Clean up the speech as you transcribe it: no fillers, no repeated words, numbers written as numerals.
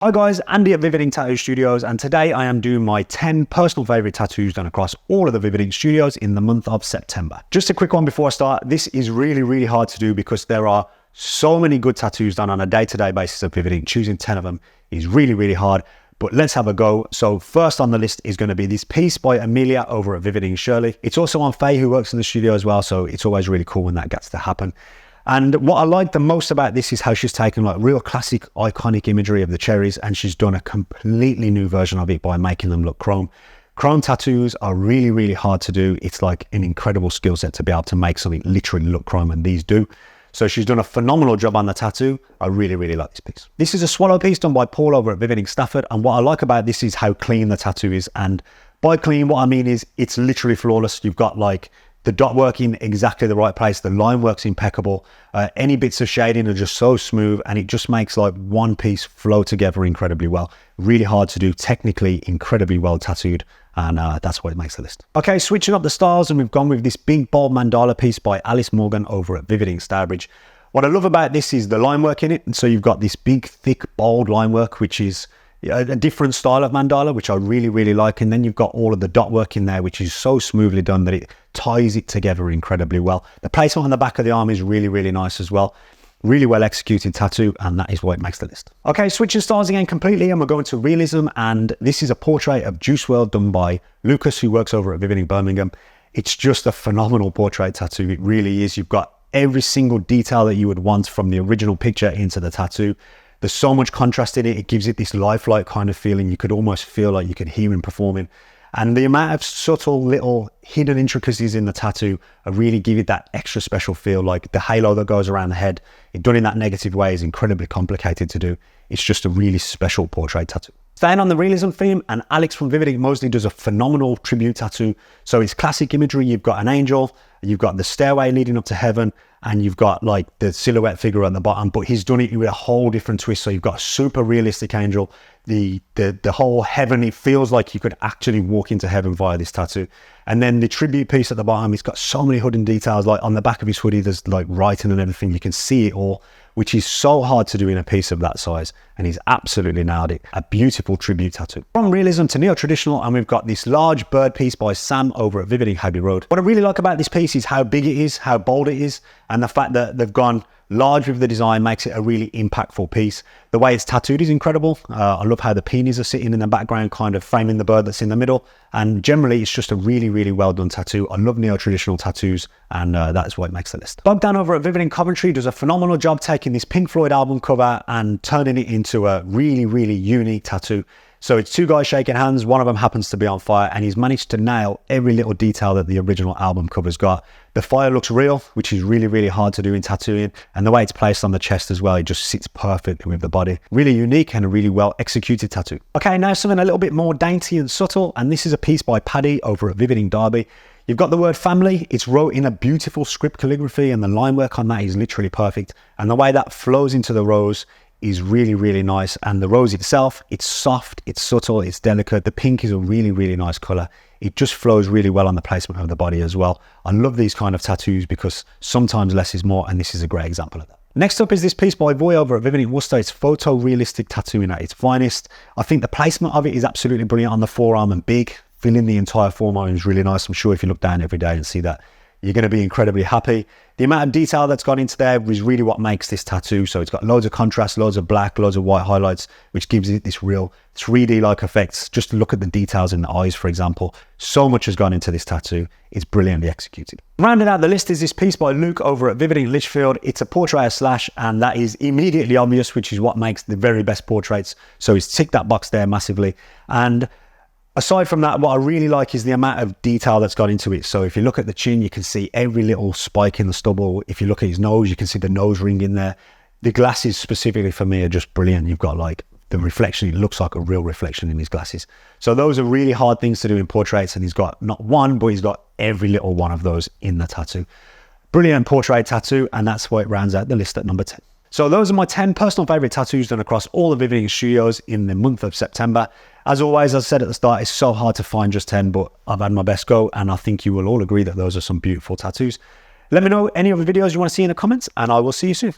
Hi guys, Andy at Vividing Tattoo Studios, and today I am doing my 10 personal favourite tattoos done across all of the Vividing Studios in the month of September. Just a quick one before I start. This is really hard to do because there are so many good tattoos done on a day-to-day basis at Vividing. Choosing 10 of them is really hard, but let's have a go. So first on the list is going to be this piece by Amelia over at Vividing Shirley. It's also on Faye, who works in the studio as well, so it's always really cool when that gets to happen. And what I like the most about this is how she's taken like real classic iconic imagery of the cherries and she's done a completely new version of it by making them look chrome. Chrome tattoos are really hard to do. It's like an incredible skill set to be able to make something literally look chrome, and these do. So she's done a phenomenal job on the tattoo. I really like this piece. This is a swallow piece done by Paul over at Vividing Stafford, and what I like about this is how clean the tattoo is. And by clean, what I mean is it's literally flawless. You've got like the dot work in exactly the right place. The line work's impeccable. Any bits of shading are just so smooth, and it just makes like one piece flow together incredibly well. Really hard to do, technically incredibly well tattooed, and that's what it makes the list. Okay, switching up the styles, and we've gone with this big bold mandala piece by Alice Morgan over at Vividing Stourbridge. What I love about this is the line work in it. And so you've got this big, thick, bold line work, which is a different style of mandala, which I really like. And then you've got all of the dot work in there, which is so smoothly done that it ties it together incredibly well. The placement on the back of the arm is really nice as well. Really well executed tattoo, and that is why it makes the list. Okay, switching styles again completely, and we're going to realism, and this is a portrait of Juice WRLD done by Lucas, who works over at Vividing Birmingham. It's just a phenomenal portrait tattoo. It really is. You've got every single detail that you would want from the original picture into the tattoo. There's so much contrast in it. It gives it this lifelike kind of feeling. You could almost feel like you could hear him performing. And the amount of subtle little hidden intricacies in the tattoo really give it that extra special feel. Like the halo that goes around the head, it done in that negative way is incredibly complicated to do. It's just a really special portrait tattoo. Staying on the realism theme, and Alex from Vividing Mosley does a phenomenal tribute tattoo. So it's classic imagery. You've got an angel, you've got the stairway leading up to heaven, and you've got like the silhouette figure at the bottom, but he's done it with a whole different twist. So you've got a super realistic angel. The whole heaven, it feels like you could actually walk into heaven via this tattoo. And then the tribute piece at the bottom, it's got so many hidden details. Like on the back of his hoodie, there's like writing and everything. You can see it all, which is so hard to do in a piece of that size. And he's absolutely nailed it. A beautiful tribute tattoo. From realism to neo-traditional, and we've got this large bird piece by Sam over at Vividing Abbey Road. What I really like about this piece is how big it is, how bold it is, and the fact that they've gone large with the design makes it a really impactful piece. The way it's tattooed is incredible. I love how the peonies are sitting in the background, kind of framing the bird that's in the middle. And generally, it's just a really well done tattoo. I love neo-traditional tattoos, and that's why it makes the list. Bogdan over at Vividing Coventry does a phenomenal job taking this Pink Floyd album cover and turning it into a really unique tattoo. So it's two guys shaking hands, one of them happens to be on fire, and he's managed to nail every little detail that the original album cover's got. The fire looks real, which is really hard to do in tattooing, and the way it's placed on the chest as well, it just sits perfectly with the body. Really unique and a really well executed tattoo. Okay, now something a little bit more dainty and subtle, and this is a piece by Paddy over at Vividing Derby. You've got the word family. It's wrote in a beautiful script calligraphy, and the line work on that is literally perfect. And the way that flows into the rose is really nice. And the rose itself, it's soft, it's subtle, it's delicate. The pink is a really nice color. It just flows really well on the placement of the body as well. I love these kind of tattoos because sometimes less is more, and this is a great example of that. Next up is this piece by Voy over at Vividing Worcester. It's photorealistic tattooing at its finest. I think the placement of it is absolutely brilliant on the forearm and big. Filling the entire forearm is really nice. I'm sure if you look down every day and see that, you're going to be incredibly happy. The amount of detail that's gone into there is really what makes this tattoo. So it's got loads of contrast, loads of black, loads of white highlights, which gives it this real 3D-like effects. Just look at the details in the eyes, for example. So much has gone into this tattoo. It's brilliantly executed. Rounding out the list is this piece by Luke over at Vividing Lichfield. It's a portrait of Slash, and that is immediately obvious, which is what makes the very best portraits. So he's ticked that box there massively. And aside from that, what I really like is the amount of detail that's gone into it. So if you look at the chin, you can see every little spike in the stubble. If you look at his nose, you can see the nose ring in there. The glasses specifically for me are just brilliant. You've got like the reflection. It looks like a real reflection in his glasses. So those are really hard things to do in portraits, and he's got not one, but he's got every little one of those in the tattoo. Brilliant portrait tattoo, and that's why it rounds out the list at number 10. So those are my 10 personal favorite tattoos done across all the Vividing Studios in the month of September. As always, as I said at the start, it's so hard to find just 10, but I've had my best go, and I think you will all agree that those are some beautiful tattoos. Let me know any other videos you want to see in the comments, and I will see you soon.